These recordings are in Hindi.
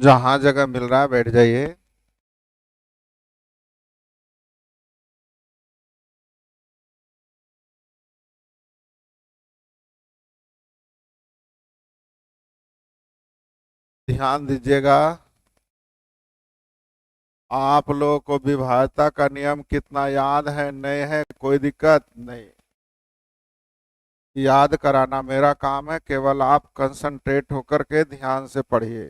जहां जगह मिल रहा है बैठ जाइए। ध्यान दीजिएगा। आप लोगों को विभाज्यता का नियम कितना याद है नहीं है कोई दिक्कत नहीं। याद कराना मेरा काम है, केवल आप कंसंट्रेट होकर के ध्यान से पढ़िए।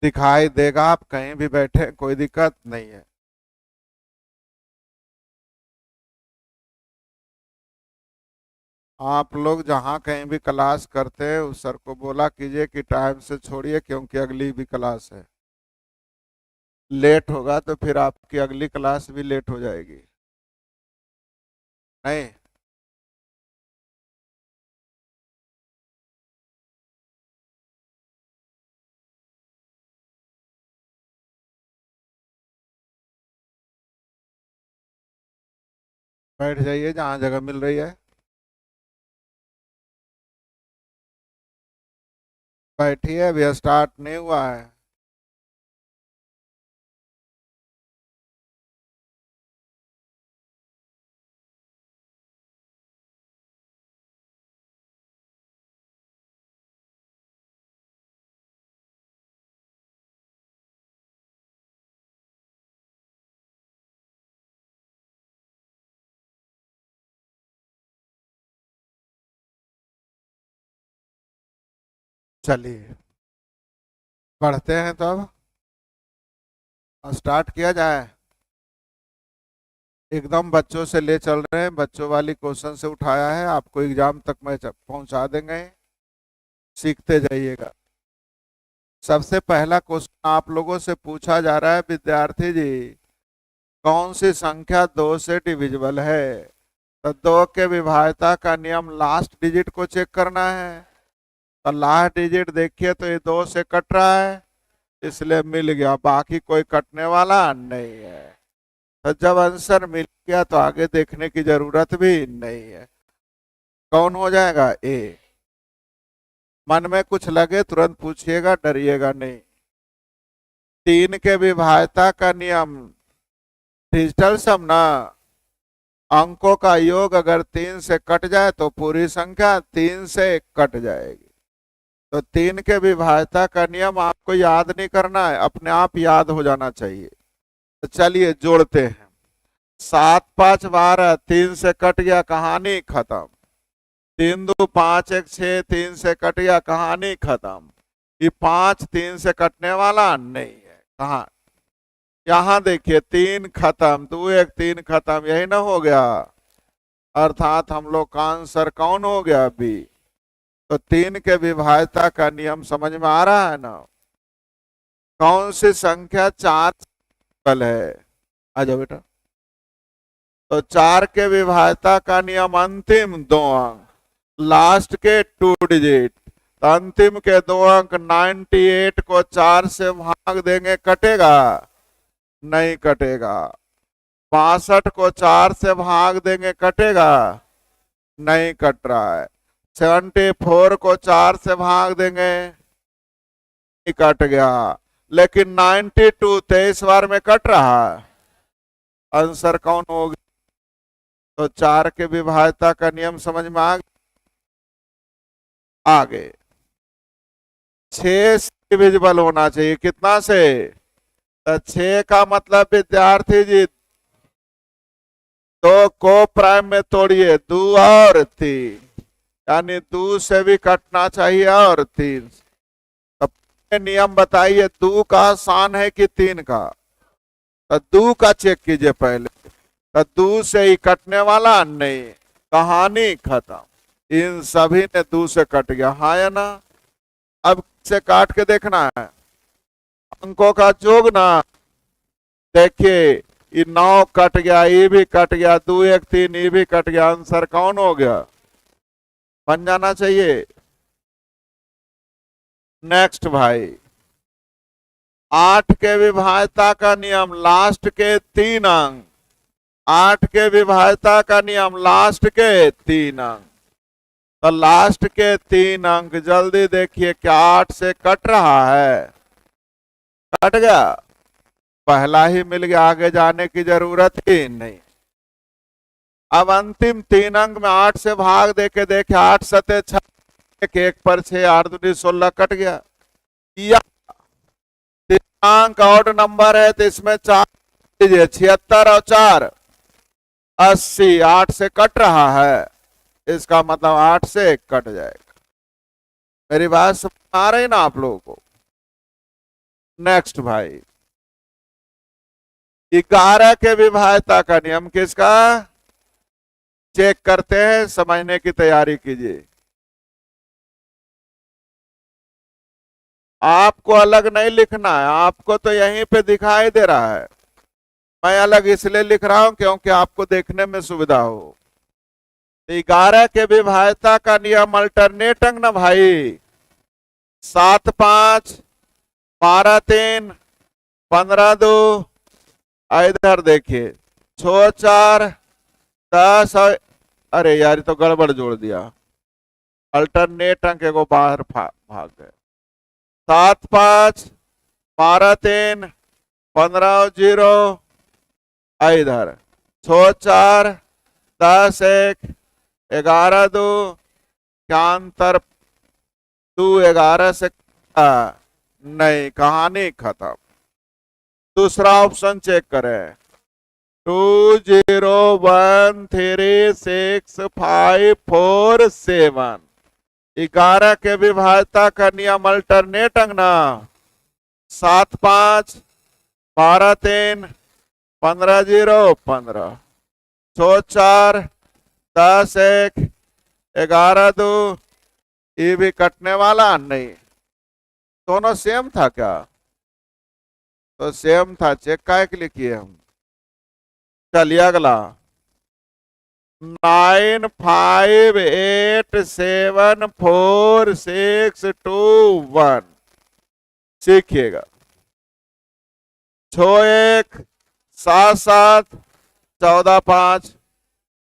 दिखाई देगा, आप कहीं भी बैठे कोई दिक्कत नहीं है। आप लोग जहाँ कहीं भी क्लास करते हैं उस सर को बोला कीजिए कि टाइम से छोड़िए, क्योंकि अगली भी क्लास है। लेट होगा तो फिर आपकी अगली क्लास भी लेट हो जाएगी। नहीं, बैठ जाइए जहाँ जगह मिल रही है। बैठिए, अभी स्टार्ट नहीं हुआ है। चलिए पढ़ते हैं तो अब स्टार्ट किया जाए। एकदम बच्चों से ले चल रहे हैं, बच्चों वाली क्वेश्चन से उठाया है, आपको एग्जाम तक मैं पहुंचा देंगे। सीखते जाइएगा। सबसे पहला क्वेश्चन आप लोगों से पूछा जा रहा है, विद्यार्थी जी कौन सी संख्या दो से डिविजिबल है। तो दो के विभाज्यता का नियम लास्ट डिजिट को चेक करना है। तो लास्ट डिजिट देखिए तो ये दो से कट रहा है, इसलिए मिल गया, बाकी कोई कटने वाला नहीं है। तो जब आंसर मिल गया तो आगे देखने की जरूरत भी नहीं है। कौन हो जाएगा? ए। मन में कुछ लगे तुरंत पूछिएगा, डरिएगा नहीं। तीन के विभाज्यता का नियम डिजिटल सम ना, अंकों का योग अगर तीन से कट जाए तो पूरी संख्या तीन से कट जाएगी। तो तीन के विभाज्यता का नियम आपको याद नहीं करना है, अपने आप याद हो जाना चाहिए। तो चलिए जोड़ते हैं। 7 5 12, तीन से कट गया, कहानी खत्म। 3 2 5 1 6, तीन से कट गया, कहानी खत्म। ये पांच तीन से कटने वाला नहीं है। कहा? यहाँ देखिए, तीन खत्म, 2 1 3 खत्म, यही ना हो गया। अर्थात हम लोग का आंसर कौन हो गया? बी। तो तीन के विभाज्यता का नियम समझ में आ रहा है ना? कौन सी संख्या चार बल है? आ जाओ बेटा। तो चार के विभाज्यता का नियम अंतिम दो अंक, लास्ट के टू डिजिट। तो अंतिम के दो अंक 98 को चार से भाग देंगे, कटेगा? नहीं कटेगा। 62 को चार से भाग देंगे, कटेगा? नहीं कट रहा है। 74 को चार से भाग देंगे, नहीं कट गया। लेकिन 92 23 बार में कट रहा है। आंसर कौन होगा? तो चार के विभाज्यता का नियम समझ में आ गया। आगे 6 से डिविजिबल होना चाहिए, कितना से? तो 6 का मतलब विद्यार्थी जी दो को प्राइम में तोड़िए, 2 और 3, यानी 2 से भी कटना चाहिए और 3। तो नियम बताइए, 2 का आसान है कि 3 का? तो 2 का चेक कीजिए पहले। तो 2 से ही कटने वाला नहीं, कहानी खत्म। इन सभी ने 2 से कट गया, हाँ या ना? अब से काट के देखना है अंकों का जोग ना। देखिए ये 9 कट गया, ये भी कट गया, 2 1 3 ये भी कट गया, आंसर कौन हो गया? बन जाना चाहिए। नेक्स्ट भाई, 8 के विभाज्यता का नियम लास्ट के 3 अंक, 8 के विभाज्यता का नियम लास्ट के 3 अंक। तो लास्ट के 3 अंक जल्दी देखिए, क्या 8 से कट रहा है? कट गया, पहला ही मिल गया, आगे जाने की जरूरत ही नहीं। अब अंतिम 3 अंक में 8 से भाग देके देखे, 8 सते 6, एक पर 6, 8 दूनी 16 कट गया। या अंक ऑड नंबर है तो इसमें 4 लीजिए, 76 और 4 80, 8 से कट रहा है, इसका मतलब 8 से कट जाएगा। मेरी बात समझ आ रही ना आप लोगों को? नेक्स्ट भाई, 11 के विभाज्यता का नियम किसका चेक करते हैं, समझने की तैयारी कीजिए। आपको अलग नहीं लिखना है, आपको तो यहीं पे दिखाई दे रहा है। मैं अलग इसलिए लिख रहा हूं क्योंकि आपको देखने में सुविधा हो। 11 के विभाज्यता का नियम अल्टरनेट अंक ना भाई, 7 5 12 3 15 2, इधर देखिए 6 4 10, अरे यार ये तो गड़बड़ जोड़ दिया, अल्टरनेट अंक को बाहर भाग गए। 7 5 12 3 15 0, इधर 6 4 10 1 11 2, क्या अंतर 2 11 से नहीं, कहानी खत्म। दूसरा ऑप्शन चेक करें, 2 0 1 3 6 5 4 7, 11 के विभाज्यता का नियम अल्टरनेट अंक ना, 7 5 12 3 15 0 15, 6 4 10 1 11 2, ये भी कटने वाला नहीं। दोनों सेम था क्या? तो सेम था, चेक का एक लिखिए हम। चलिए अगला, 9 5 8 7 4 6 2 1, सीखिएगा। 6 1 7 7 14 5,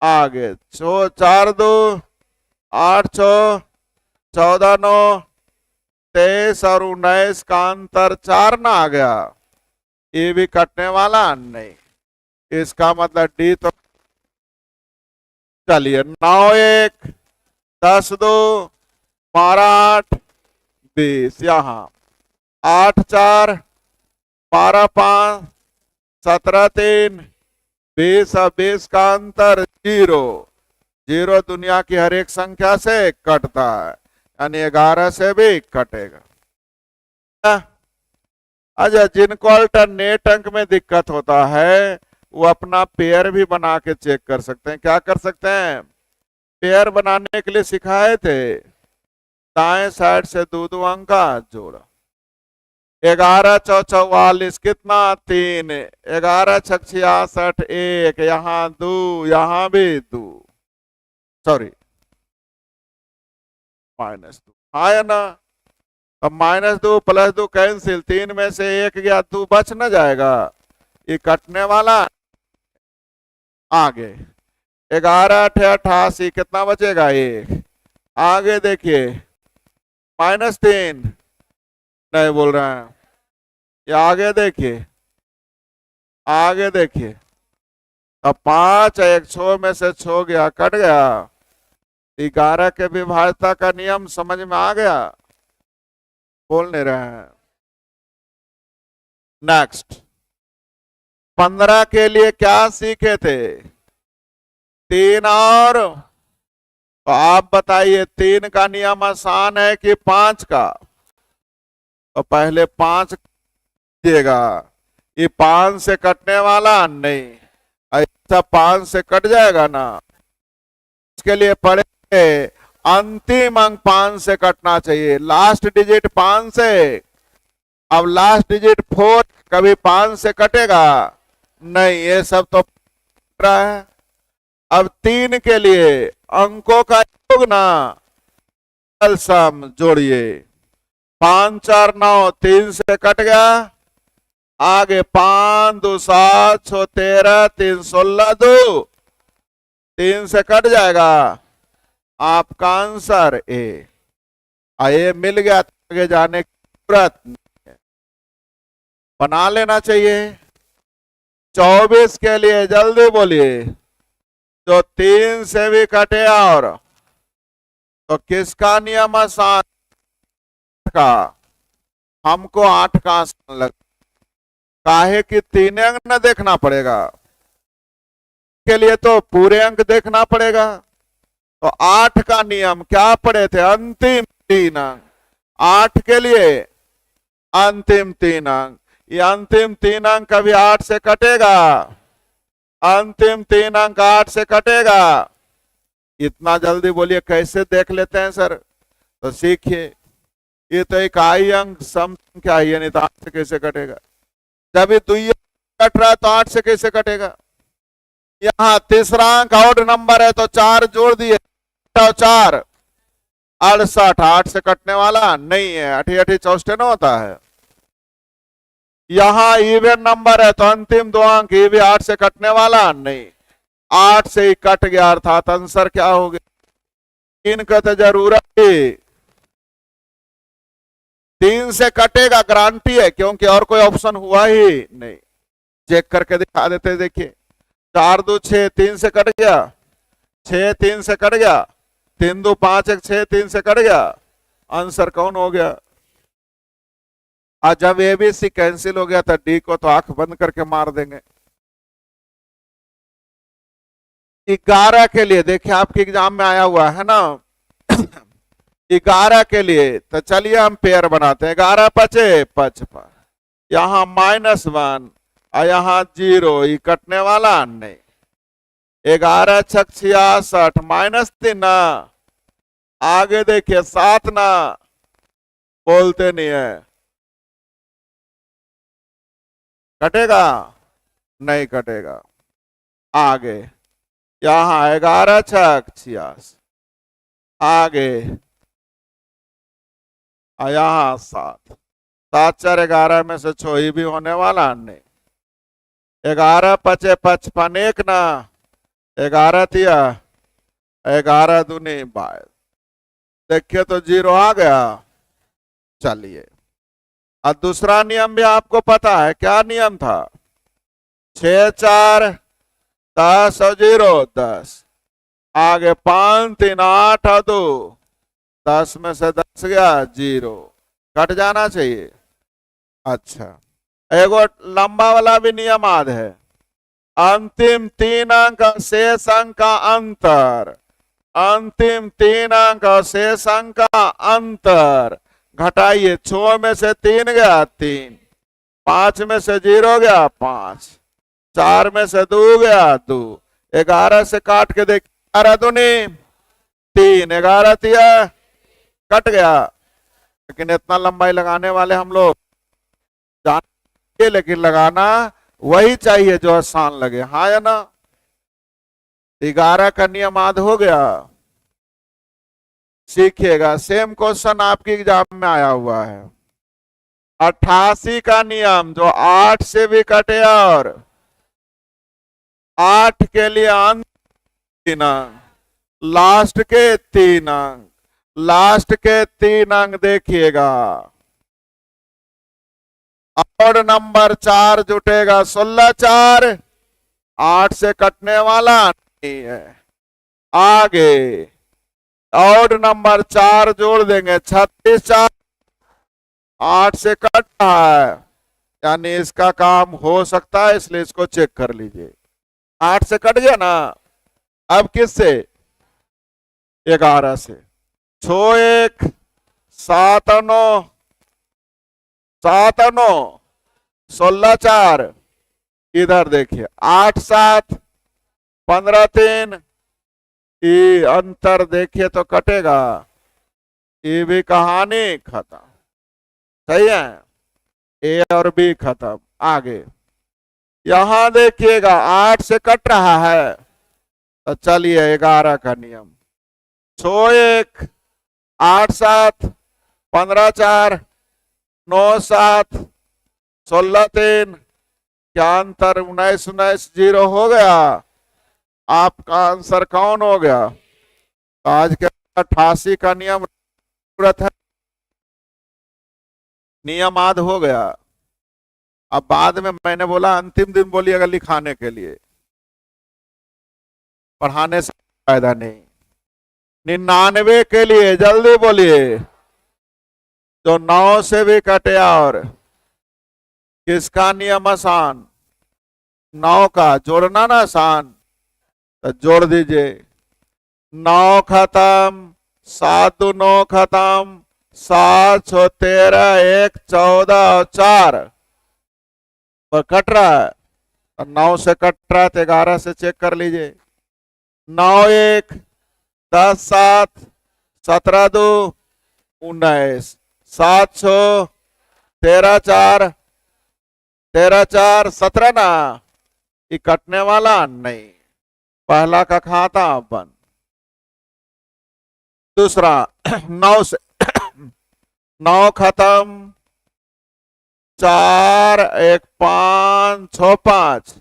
आगे 6 4 2 8 6 14 9 23 और 19 का अंतर 4 ना आ गया, ये भी कटने वाला नहीं, इसका मतलब डी तो। चलिए 9 1 10 2 12 8 20, यहां 8 4 12 5 17 3 20 और 20 का अंतर 0, 0 दुनिया की हर एक संख्या से कटता है, यानी 11 से भी कटेगा। अच्छा, जिनको अल्टरनेट अंक में दिक्कत होता है वो अपना पेयर भी बना के चेक कर सकते हैं। क्या कर सकते हैं? पेयर बनाने के लिए सिखाए थे, दाएं साइड से 2 2 अंक का जोड़ा, 11 4 44 कितना 3, 11 6 66 1, यहाँ 2, यहाँ भी 2, सॉरी -2, हाँ या ना? अब -2 + 2 कैंसिल, 3 में से 1 गया, 2 बच न जाएगा, ये कटने वाला। आगे 11 8 88, कितना बचेगा 1, आगे देखिए -3, नहीं बोल रहे हैं, ये आगे देखिए, आगे देखिए, अब 5 1 6 में से 6 गया, कट गया। 11 के विभाज्यता का नियम समझ में आ गया? बोल नहीं रहे हैं। नेक्स्ट, 15 के लिए क्या सीखे थे? 3 और, तो आप बताइए 3 का नियम आसान है कि 5 का? तो पहले 5 कीजिएगा, ये 5 से कटने वाला नहीं, ऐसा 5 से कट जाएगा ना, इसके लिए पढ़े अंतिम अंक 5 से कटना चाहिए, लास्ट डिजिट 5 से। अब लास्ट डिजिट 4 कभी 5 से कटेगा नहीं, ये सब तो रहा है। अब 3 के लिए अंकों का योग ना, सम जोड़िए, 5 4 9, 3 से कट गया, आगे 5 2 7 6 13 3 16 2, 3 से कट जाएगा, आपका आंसर ए। ये मिल गया तो आगे जाने की जरूरत नहीं है, बना लेना चाहिए। 24 के लिए जल्दी बोलिए। जो 3 से भी कटे और तो किसका नियम आसान का? हमको 8 का आसान लग, काहे कि 3 अंक न देखना पड़ेगा, के लिए तो पूरे अंक देखना पड़ेगा। तो 8 का नियम क्या पढ़े थे? अंतिम 3 अंक। 8 के लिए अंतिम 3 अंक। ये अंतिम 3 अंक कभी 8 से कटेगा? अंतिम 3 अंक 8 से कटेगा? इतना जल्दी बोलिए, कैसे देख लेते हैं सर? तो सीखिए, ये तो एक आई अंक सम संख्या है, नहीं तो 8 से कैसे कटेगा? जब ये 2 कट रहा है तो 8 से कैसे कटेगा? यहाँ तीसरा अंक ऑड नंबर है तो 4 जोड़ दिए, 4 68। 8 से कटने वाला नहीं है, 8 8 64 न होता है। यहाँ इवन नंबर है तो अंतिम 2 अंक ये भी 8 से कटने वाला नहीं, 8 से ही कट गया, अर्थात आंसर क्या हो गया? 3 का तो जरूरत ही, 3 से कटेगा गारंटी है, क्योंकि और कोई ऑप्शन हुआ ही नहीं। चेक करके दिखा देते, देखिए 4 2 6, 3 से कट गया, 6 3 से कट गया, 3 2 5 1 6, 3 से कट गया, आंसर कौन हो गया? और जब ABC कैंसिल हो गया तो डी को तो आंख बंद करके मार देंगे। 11 के लिए देखिए, आपके एग्जाम में आया हुआ है ना 11 के लिए, तो चलिए हम पेयर बनाते हैं। 11 5 55, यहाँ -1 और यहाँ 0, ये कटने वाला नहीं। 11 6 66, -3 ना, आगे देखिए 7 ना, बोलते नहीं है, कटेगा? नहीं कटेगा। आगे यहाँ 11 6 86, आगे यहाँ 7 7 4 11 में से 6 ही भी होने वाला नहीं। 11 5 55 1 ना, 11 तिया 11 दूनी 22, देखिए तो 0 आ गया। चलिए, और दूसरा नियम भी आपको पता है, क्या नियम था? 6 4 10 और 0 10, आगे 5 3 8 और 2, 10 में से 10 गया 0, कट जाना चाहिए। अच्छा, एगो लंबा वाला भी नियम याद है, अंतिम 3 अंक शेष अंक का अंतर, अंतिम 3 अंक शेष अंक का अंतर घटाइए। 6 में से 3 गया 3, 5 में से 0 गया 5, 4 में से 2 गया 2, 11 से काट के देख, 11 दूनी 3, 11 तिया कट गया। लेकिन इतना लंबाई लगाने वाले हम लोग जानते, लेकिन लगाना वही चाहिए जो आसान लगे, हाँ या ना? 11 का नियम याद हो गया, सीखिएगा। सेम क्वेश्चन आपके एग्जाम में आया हुआ है। 88 का नियम, जो 8 से भी कटे और 8 के लिए अंत 3 अंक, लास्ट के 3 अंक, लास्ट के 3 अंक देखिएगा। और नंबर 4 जुटेगा 16 4, 8 से कटने वाला नहीं है। आगे और नंबर 4 जोड़ देंगे 36 4, 8 से कट रहा है, यानी इसका काम हो सकता है, इसलिए इसको चेक कर लीजिए। 8 से कट गया ना, अब किससे? 11 से। 6 1 7 9, 7 9 16 4, इधर देखिए 8 7 15 3, ये अंतर देखिए तो कटेगा, ये भी कहानी खत्म। सही है, ए और बी खत्म। आगे यहां देखिएगा 8 से कट रहा है, तो चलिए 11 का नियम, 6 1 8 7 15 4 9 7 16 3, क्या अंतर? 19 19 0 हो गया। आपका आंसर कौन हो गया? आज के 88 का नियम जरूरत है, नियम आद हो गया। अब बाद में मैंने बोला अंतिम दिन बोलिएगा लिखाने के लिए, पढ़ाने से फायदा नहीं। 99 के लिए जल्दी बोलिए, जो 9 से भी कटे। और किसका नियम आसान? 9 का जोड़ना ना आसान, तो जोड़ दीजिए। 9 खत्म, 7 दो 9 खत्म, 7 छो 13, 1 14 और 4 पर कट रहा है। और 9 से कट रहा है तो 11 से चेक कर लीजिए। 9 1 10 7 17 2 19, 7 छो 13 4, 13 4 17 ना, ये कटने वाला नहीं। पहला का खाता बंद। दूसरा 9 से 9 खत्म, 4 1 5 6 5,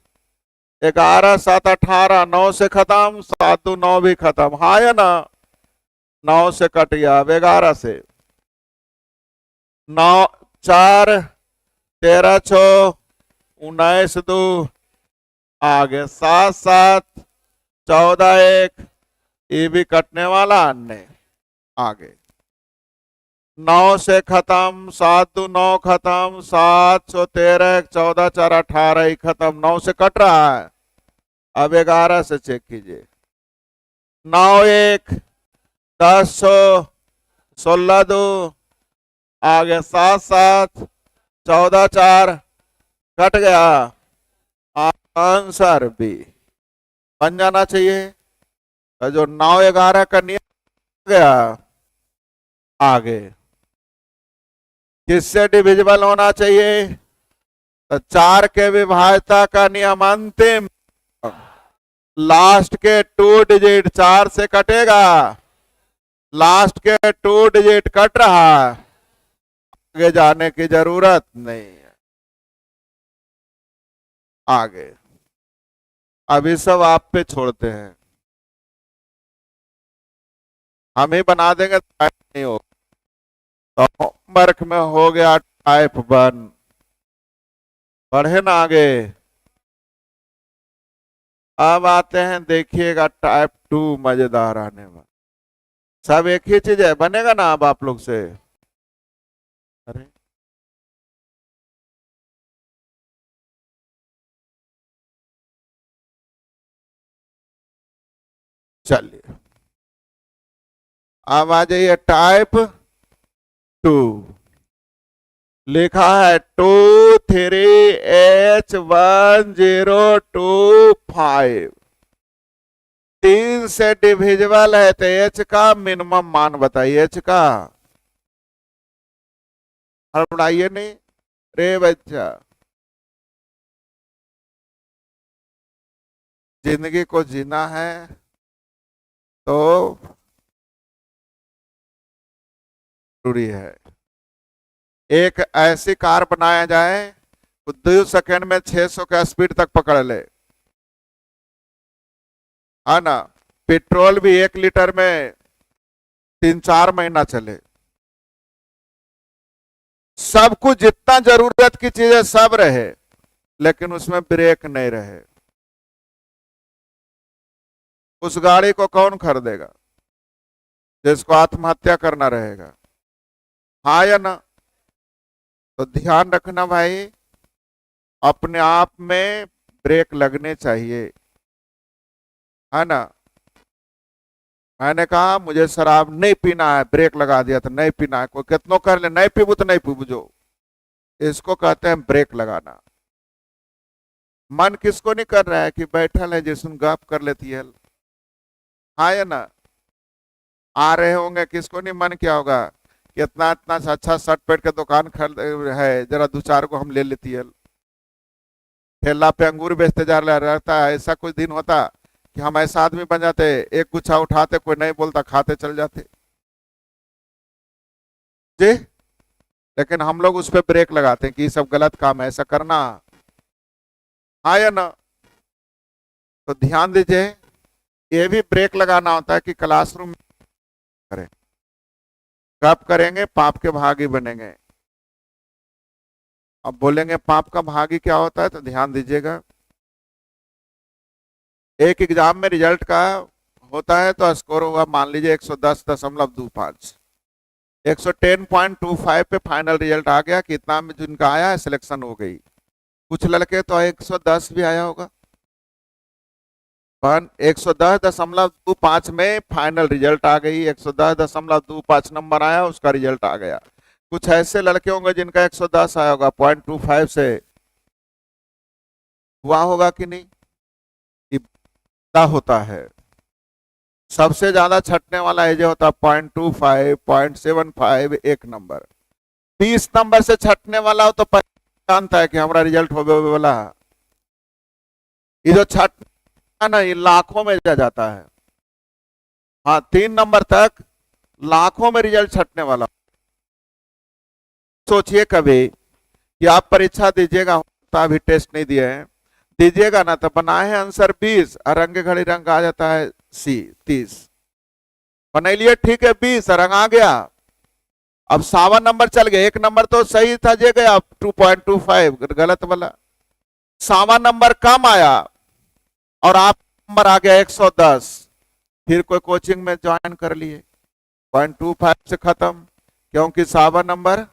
11 7 18, 9 से खत्म, 7 2 9 भी खत्म। हाँ या ना? 9 से कट गया। अब 11 से 9 4 13 छो 19 2, आगे 7 7 14 1, ये भी कटने वाला नहीं। आगे 9 से खत्म, 7 2 9 खत्म, 7 छो 13 1 14 4 18, ही खत्म। 9 से कट रहा है। अब 11 से चेक कीजिए। 9 1 10 छो 16 2, आगे 7 7 14 4, कट गया। आंसर बी बन जाना चाहिए। तो जो 9 11 का नियम गया। आगे किससे डिविजिबल होना चाहिए? तो 4 के विभाज्यता का नियम अंतिम, लास्ट के 2 डिजिट 4 से कटेगा। लास्ट के 2 डिजिट कट रहा है, आगे जाने की जरूरत नहीं है। आगे अभी सब आप पे छोड़ते हैं, हम ही बना देंगे तो नहीं होगा। तो होमवर्क में हो गया टाइप 1। बढ़े ना आगे। अब आते हैं, देखिएगा टाइप 2 मजेदार आने में। सब एक ही चीज है, बनेगा ना अब आप लोग से? अरे चलिए, अब आ जाइए टाइप 2। लिखा है 2 3 H 1 0 2 5। 3 से डिविजिबल है तो H का मिनिमम मान बताइए। H का हड़बड़ाइए नहीं रे बच्चा, जिंदगी को जीना है तो जरूरी है। एक ऐसी कार बनाया जाए तो 2 सेकंड में 600 का स्पीड तक पकड़ ले, है ना? पेट्रोल भी 1 लीटर में 3-4 महीना चले। सब कुछ जितना जरूरत की चीजें सब रहे, लेकिन उसमें ब्रेक नहीं रहे, उस गाड़ी को कौन खरीदेगा? जिसको आत्महत्या करना रहेगा। हाँ या ना? तो ध्यान रखना भाई, अपने आप में ब्रेक लगने चाहिए, है ना? मैंने कहा मुझे शराब नहीं पीना है, ब्रेक लगा दिया तो नहीं पीना है। कोई कितनों कर ले, नहीं पीबू तो नहीं पीबू, जो इसको कहते हैं ब्रेक लगाना। मन किसको नहीं कर रहा है कि बैठल है जिसमें गप कर लेती है। हाँ या ना? आ रहे होंगे, किसको नहीं मन किया होगा कि इतना इतना अच्छा शर्ट पैंट का दुकान खरीद है, जरा 2-4 को हम ले लेती है। ठेला पे अंगूर बेचते जा रहता है। ऐसा कोई दिन होता कि हम ऐसा आदमी बन जाते, एक गुच्छा उठाते, कोई नहीं बोलता, खाते चल जाते जी। लेकिन हम लोग उस पर ब्रेक लगाते हैं कि ये सब गलत काम है, ऐसा करना। हाँ या ना? तो ध्यान दीजिए, ये भी ब्रेक लगाना होता है कि क्लासरूम करें। कब करेंगे? पाप के भागी बनेंगे। अब बोलेंगे पाप का भागी क्या होता है, तो ध्यान दीजिएगा। एक एग्जाम में रिजल्ट का होता है तो स्कोर होगा मान लीजिए 110.25, 110.25 पे फाइनल रिजल्ट आ गया। कितना में जिनका आया है सिलेक्शन हो गई। कुछ लड़के तो 110 भी आया होगा, पर 110.25 में फाइनल रिजल्ट आ गई, 110.25 नंबर आया, उसका रिजल्ट आ गया। कुछ ऐसे लड़के होंगे जिनका 110 आया होगा, 0.25 से हुआ होगा कि नहीं? क्या होता है? सबसे ज्यादा छटने वाला ये जो होता है 0.25, 0.75, एक नंबर। 20 नंबर से छटने वाला हो तो जानता है कि हमारा रिजल्ट हो वाला। ये जो छट ना, ये लाखों में जाता है। हाँ, 3 नंबर तक लाखों में रिजल्ट छटने वाला। सोचिए कभी कि आप परीक्षा दीजिएगा, अभी टेस्ट नहीं दिए हैं, दीजिएगा ना तो बनाए हैं आंसर 20 और रंगे घड़ी रंग आ जाता है सी 30। बना लिए ठीक है 20 रंग आ गया। अब 57 नंबर चल गए, एक नंबर तो सही था जे गया, 2.25 गलत वाला। 57 नंबर कम आया और आप नंबर आ गया 110। फिर कोई कोचिंग में ज्वाइन कर लिए, 0.25 से खत्म, क्योंकि 57 नंबर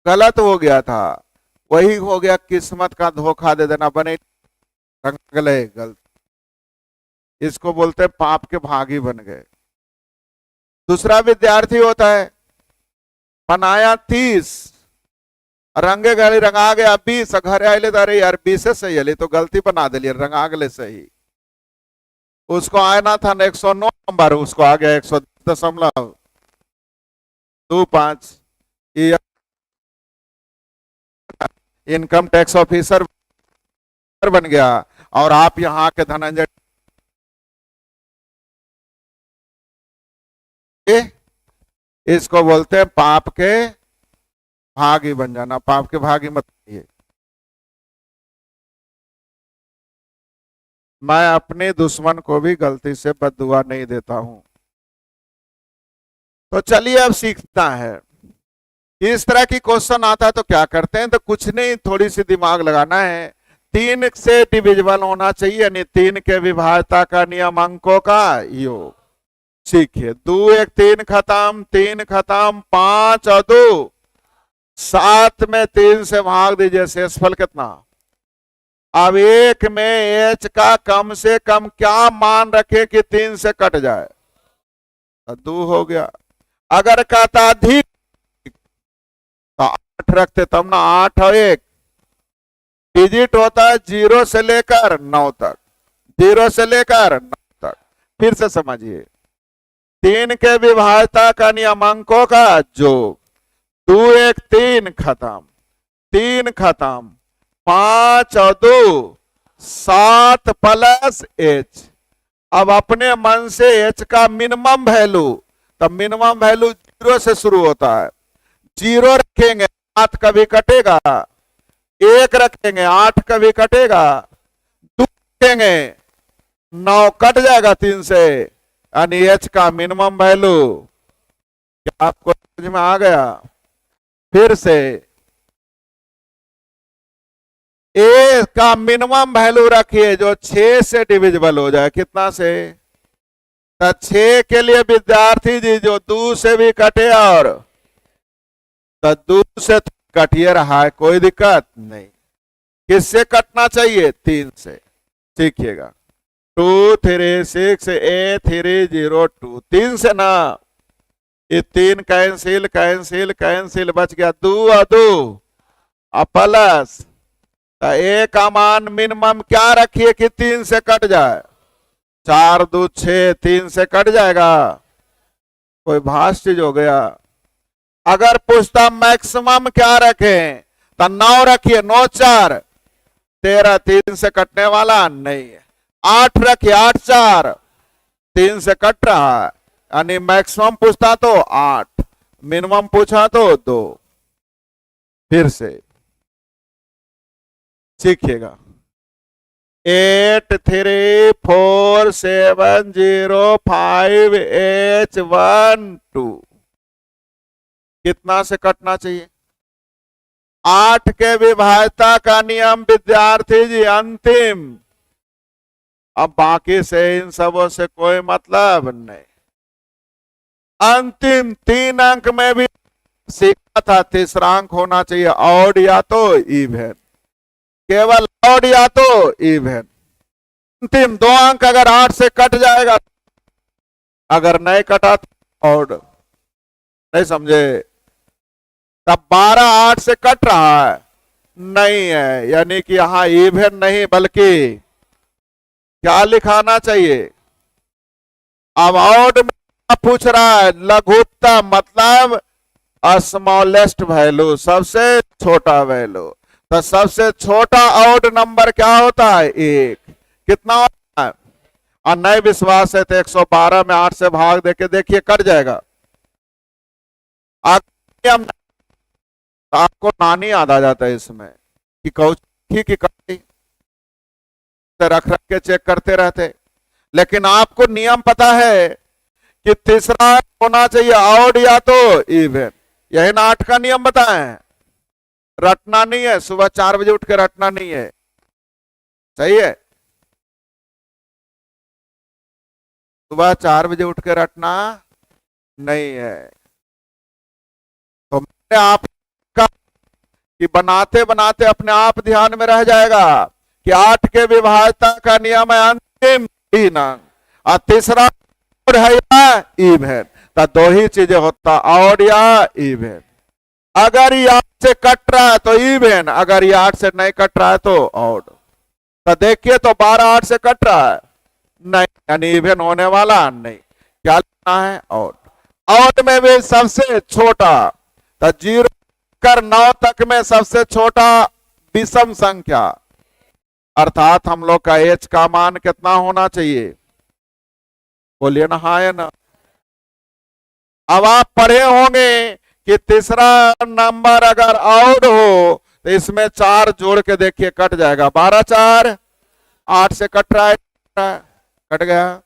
गलत हो गया था। वही हो गया किस्मत का धोखा दे देना, बने गले गलत। इसको बोलते हैं पाप के भागी बन गए। दूसरा विद्यार्थी होता है, बनाया 30, रंगे गले रंगा गया 20, घर आए अरे यार 20 सही है, तो गलती बना दिली, रंगा गले सही। उसको आना था 109 नंबर, उसको आ गया 110.25। इनकम टैक्स ऑफिसर बन गया और आप यहां के धनंजय, इसको बोलते हैं पाप के भागी बन जाना। पाप के भागी मत बनिए। मैं अपने दुश्मन को भी गलती से बद्दुआ नहीं देता हूं। तो चलिए अब सीखता है। इस तरह की क्वेश्चन आता है तो क्या करते हैं, तो कुछ नहीं, थोड़ी सी दिमाग लगाना है। 3 से डिविजिबल होना चाहिए, यानी 3 के विभाज्यता का नियम, अंकों का योग। सीखिए, 2 1 3 खत्म, 3 खत्म, 5 और 2 7 में 3 से भाग दीजिए, शेषफल कितना? अब 1 में एच का कम से कम क्या मान रखे कि 3 से कट जाए? 2 हो गया। अगर कहता अधिक तो 8 रखते, तब ना 8 और 1 डिजिट होता है 0 से लेकर 9 तक, 0 से लेकर 9 तक। फिर से समझिए, 3 के विभाज्यता का नियम, अंकों का जोग। 2 1 3 खत्म, 3 खत्म, 5 और 2 7 प्लस एच। अब अपने मन से एच का मिनिमम वैल्यू, तब मिनिमम वैल्यू 0 से शुरू होता है। 0 रखेंगे 7 कभी कटेगा, 1 रखेंगे 8 कभी कटेगा, 2 रखेंगे 9 कट जाएगा 3 से, यानी एच का मिनिमम वैल्यू। क्या आपको समझ में आ गया? फिर से ए का मिनिमम वैल्यू रखिए जो 6 से डिविजिबल हो जाए। कितना से? तो 6 के लिए विद्यार्थी जी जो 2 से भी कटे, और तो 2 से कटिए रहा है, कोई दिक्कत नहीं। किससे कटना चाहिए? 3 से। सीखिएगा, 2 3 6 8 3 0 2, 3 से ना, ये 3 कैंसिल कैंसिल कैंसिल, बच गया 2 और 2 प्लस। तो ए का मान मिनिमम क्या रखिए कि 3 से कट जाए? 4 2 6, 3 से कट जाएगा। कोई भाष चीज हो गया। अगर पूछता मैक्सिमम क्या रखें, तो 9 रखिए, 9 4 13, 3 से कटने वाला नहीं है। 8 रखिए, 8 4 3 से कट रहा है, यानी मैक्सिमम पूछता तो 8, मिनिमम पूछा तो 2। फिर से सीखिएगा, 8347058H12 कितना से कटना चाहिए? 8 के विभाज्यता का नियम विद्यार्थी जी अंतिम। अब बाकी से इन सबों से कोई मतलब नहीं। अंतिम 3 अंक में भी सीखा था, तीसरा अंक होना चाहिए ऑड या तो इवन, केवल ऑड या तो इवन। अंतिम 2 अंक अगर 8 से कट जाएगा, अगर नहीं कटा तो ऑड। नहीं समझे? तब 12 8 से कट रहा है नहीं है, यानी कि यहां इवन नहीं बल्कि क्या लिखाना चाहिए? अब ऑड में पूछ रहा है लघुत्तम, मतलब स्मॉलेस्ट वैल्यू, सबसे छोटा वैल्यू। तो सबसे छोटा ऑड नंबर क्या होता है? 1। कितना होता है? और नहीं विश्वास है तो 112 में 8 से भाग देके देखिए, कट जाएगा। आपको नानी याद आ जाता है इसमें कि कौची की कटी रख रख के चेक करते रहते। लेकिन आपको नियम पता है कि तीसरा होना चाहिए ऑड या तो इवन। यही ना 8 का नियम बताएं। रटना नहीं है, सुबह 4 बजे उठ के रटना नहीं है। सही है? सुबह 4 बजे उठ के रटना नहीं है। तो मैंने आप कि बनाते बनाते अपने आप ध्यान में रह जाएगा कि 8 के विभाज्यता का नियम है अंतिम 3 अंक, और तीसरा है या इवन। तो 2 ही चीजें होता, ऑड या इवन। अगर ये 8 से कट रहा है तो इवन, अगर ये 8 से नहीं कट रहा है तो ऑड। तो देखिए, तो 12 8 से कट रहा है नहीं, यानी इवन होने वाला नहीं। क्या लिखना है? ऑड। ऑड में भी सबसे छोटा, तो 0 कर 9 तक में सबसे छोटा विषम संख्या, अर्थात हम लोग का एच का मान कितना होना चाहिए? बोलिए ना, हाँ या ना? अब आप पढ़े होंगे कि तीसरा नंबर अगर ऑड हो तो इसमें 4 जोड़ के देखिए, कट जाएगा। 12 4 8 से कट रहा है, कट गया।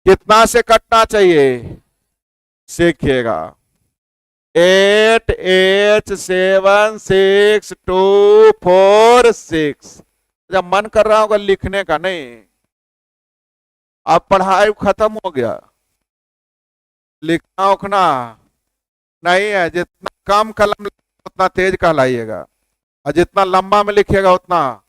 कितना से कटना चाहिए? सीखिएगा। 8H76246। जब मन कर रहा होगा लिखने का, नहीं अब पढ़ाई खत्म हो गया, लिखना उखना नहीं है। जितना कम कलम उतना तेज कहलाइएगा, और जितना लंबा में लिखिएगा उतना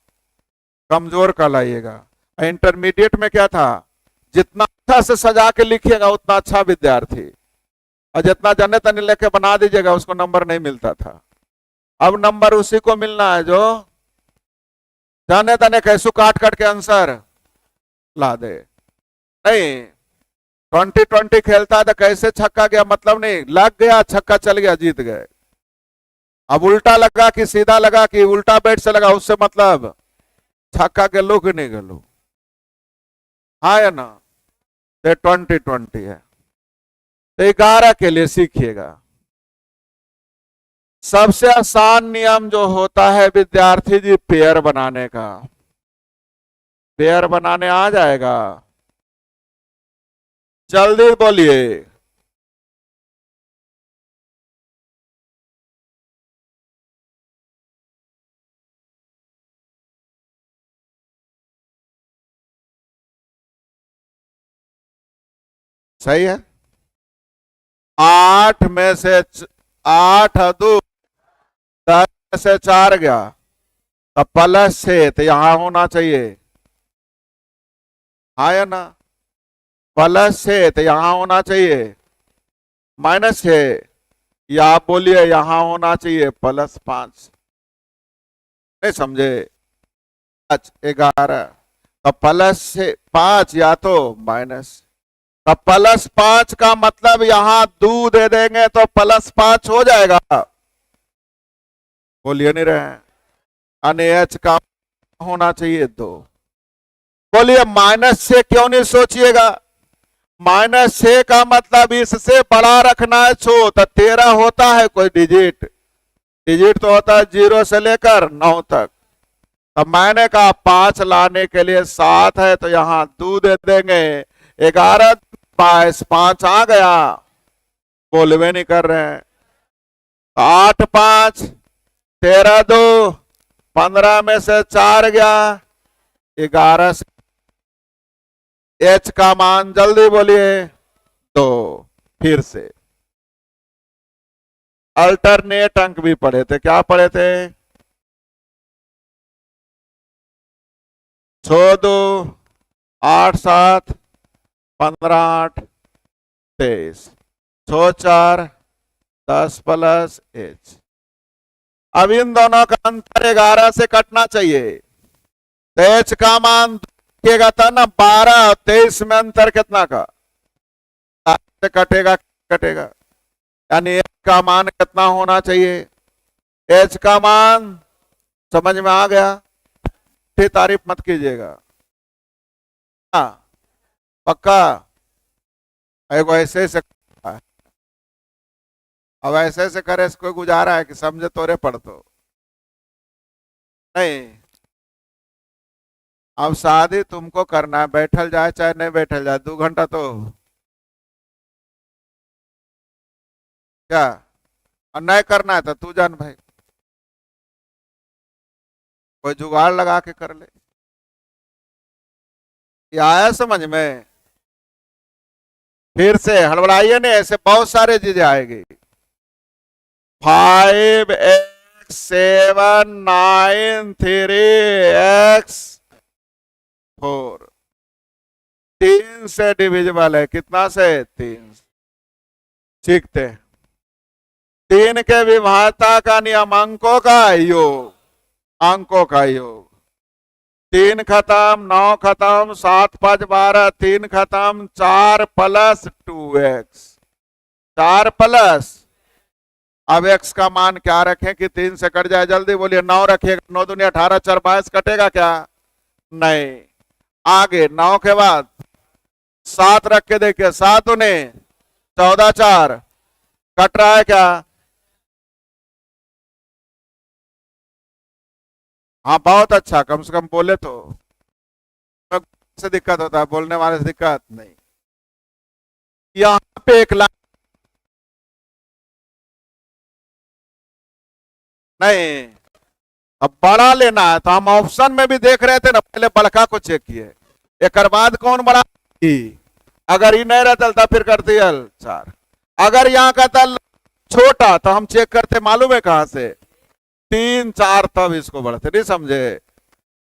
कमजोर कहलाइएगा। इंटरमीडिएट में क्या था? जितना अच्छा से सजा के लिखिएगा उतना अच्छा विद्यार्थी, और जितना जने तने लेके बना दीजिएगा उसको नंबर नहीं मिलता था। अब नंबर उसी को मिलना है जो जाने तने कैसू काट काट के आंसर ला दे। नहीं 20-20 खेलता था, कैसे छक्का गया मतलब नहीं, लग गया छक्का चल गया, जीत गए। अब उल्टा लगा कि सीधा लगा कि उल्टा बैट से लगा, उससे मतलब छक्का गेलो कि नहीं गेलो, हाँ या ना? तो 20-20 है। तो 11 के लिए सीखिएगा। सबसे आसान नियम जो होता है विद्यार्थी जी पेयर बनाने का, पेयर बनाने आ जाएगा? जल्दी बोलिए। सही है? 8 में से 8 2 10 में से 4 गया, तो +6 तो यहां होना चाहिए, हाँ या ना? +6 तो यहां होना चाहिए -6, या आप बोलिए यहां होना चाहिए +5। नहीं समझे? 11 तो +5 या तो माइनस, तो +5 का मतलब यहां 2 दे देंगे तो +5 हो जाएगा। बोलिए नहीं रहे? एच का होना चाहिए 2। बोलिए -6 क्यों नहीं सोचिएगा? -6 का मतलब इससे बड़ा रखना है छो, तो 13 होता है कोई डिजिट, डिजिट तो होता है 0 से लेकर 9 तक। अब मैंने कहा 5 लाने के लिए 7 है तो यहां 2 दे देंगे, 11 22 5 आ गया, बोलवे नहीं कर रहे हैं। 8 5 13 2 15 में से 4 गया, 11 से एच का मान जल्दी बोलिए 2। फिर से अल्टरनेट अंक भी पढ़े थे, क्या पढ़े थे? 6 2 8 7 15 8 23, 6 4 10 प्लस एच। अब इन दोनों का अंतर 11 से कटना चाहिए, तो एच का मान देखिएगा था ना 12, 23 में अंतर कितना का से कटेगा, कटेगा, यानी एच का मान कितना होना चाहिए? एच का मान समझ में आ गया? फिर तारीफ मत कीजिएगा, हाँ पक्का। एक ऐसे से अब ऐसे से करे कोई गुजारा है कि समझे तोरे पढ़ तो नहीं। अब शादी तुमको करना है, बैठल जाए चाहे नहीं बैठल जाए 2 घंटा तो क्या, और नहीं करना है तो तू जान भाई, कोई जुगाड़ लगा के कर ले। ये आया समझ में? फिर से हड़बड़ाइए नहीं, ऐसे बहुत सारे चीजें आएगी। 5 x 7 9 3 x 4 3 से डिविजिबल है, कितना से? 3। सीखते 3 के विभाजता का नियम, अंकों का योग, अंकों का योग। 3 खत्म, 9 खत्म, 7 5 12, 3 खत्म, 4 प्लस 2x, 4 प्लस। अब x का मान क्या रखें कि 3 से कट जाए? जल्दी बोलिए। 9 रखिएगा, 9 दूनी 18 4 22, कटेगा क्या? नहीं। आगे 9 के बाद 7 रख के देखिए, 7 दूनी 14 4, कट रहा है क्या? हाँ बहुत अच्छा, कम से कम बोले तो। से दिक्कत होता है, बोलने वाले से दिक्कत नहीं। यहां पे एक लाइन नहीं, अब बड़ा लेना है तो हम ऑप्शन में भी देख रहे थे ना, पहले बड़का को चेक किए, एक बाद कौन बड़ा ही। अगर ये नहीं रहता तो फिर करते एल 4। अगर यहाँ का था छोटा तो हम चेक करते, मालूम है कहां से? 3 4, तब इसको बढ़ते। नहीं समझे?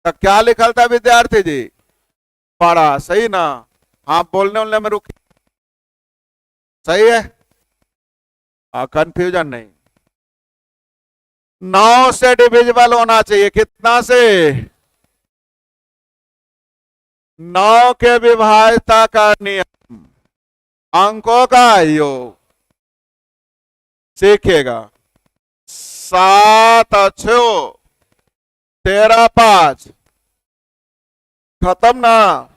तो क्या लिखल था विद्यार्थी जी? बड़ा, सही ना? हाँ बोलने उलने में रुक, सही है, कंफ्यूजन नहीं। 9 से डिविजिबल होना चाहिए, कितना से? 9 के विभाज्यता का नियम, अंकों का योग। सीखिएगा 7 अच्छो 13 5, खत्म ना?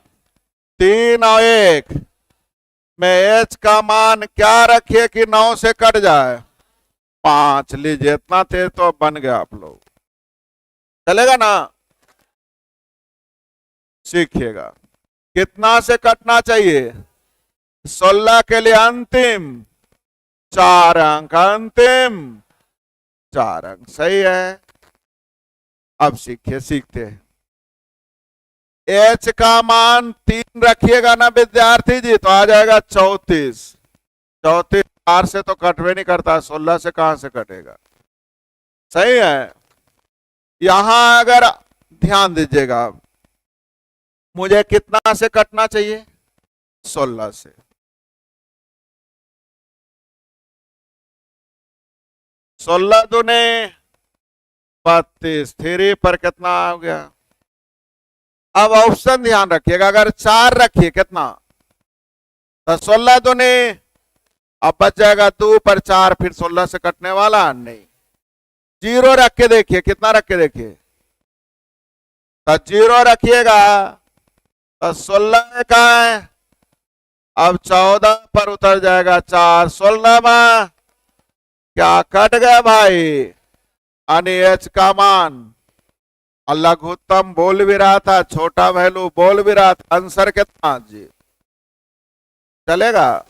3 और 1 में एच का मान क्या रखिए कि 9 से कट जाए? 5 लीजिए, इतना थे तो बन गया आप लोग, चलेगा ना? सीखिएगा कितना से कटना चाहिए। 16 के लिए अंतिम 4 अंक, अंतिम 4 अंक, सही है। अब सीखिए, सीखते हैं। एच का मान 3 रखिएगा ना विद्यार्थी जी, तो आ जाएगा 34। 34 4 से तो कटवे नहीं करता, 16 से कहां से कटेगा? सही है। यहां अगर ध्यान दीजिएगा, मुझे कितना से कटना चाहिए? 16 से। 16 दूने 32, 3 पर कितना आ गया? अब ऑप्शन ध्यान रखिएगा, अगर 4 रखिए कितना? तो 16 दूने, अब बच जाएगा 2 पर 4, फिर 16 से कटने वाला नहीं। 0 रख के देखिए, कितना रख के देखिए? तो 0 रखिएगा तो 16 का है, अब 14 पर उतर जाएगा 4, 16 में क्या कट गया भाई? यानी एच का मान, और लघुत्तम बोल भी रहा था, छोटा वैल्यू बोल भी रहा था, आंसर कितना जी? चलेगा?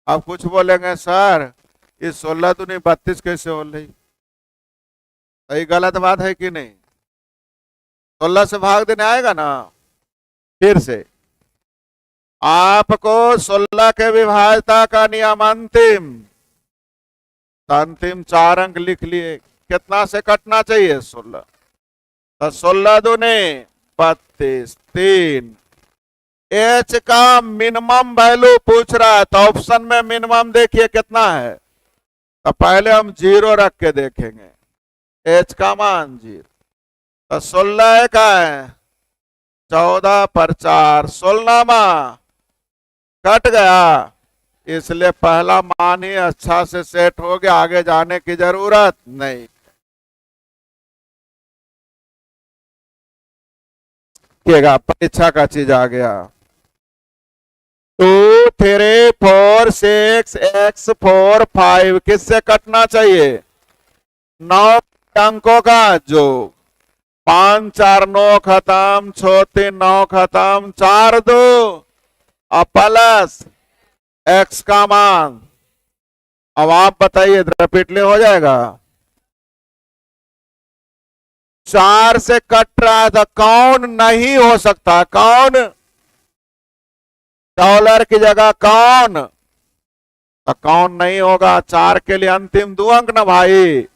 अब कुछ बोलेंगे सर ये 16 दूनी 32 कैसे हो रही? सही गलत बात है कि नहीं? 16 से भाग देने आएगा ना? फिर से आपको 16 के विभाज्यता का नियम अंतिम, तो अंतिम 4 अंक लिख लिए। कितना से कटना चाहिए? 16। तो 16 दूने 32, 3। एच का मिनिमम वैल्यू पूछ रहा है, तो ऑप्शन में मिनिमम देखिए कितना है। तो पहले हम 0 रख के देखेंगे, एच का मान 0। तो 16 का है 14 पर 4, 16 में कट गया, इसलिए पहला मान ही अच्छा से सेट हो गया, आगे जाने की जरूरत नहीं। परीक्षा का चीज आ गया। 2, 3, 4, 6, x4, 5 किससे कटना चाहिए? 9 अंकों का जो 5, 4, 9 खत्म, 6, 3, 9 खत्म, 4, 2 और प्लस x का मान। अब आप बताइए रिपीटली हो जाएगा? 4 से कट रहा था, कौन नहीं हो सकता? कौन? डॉलर की जगह कौन? तो कौन नहीं होगा? 4 के लिए अंतिम 2 अंक ना भाई।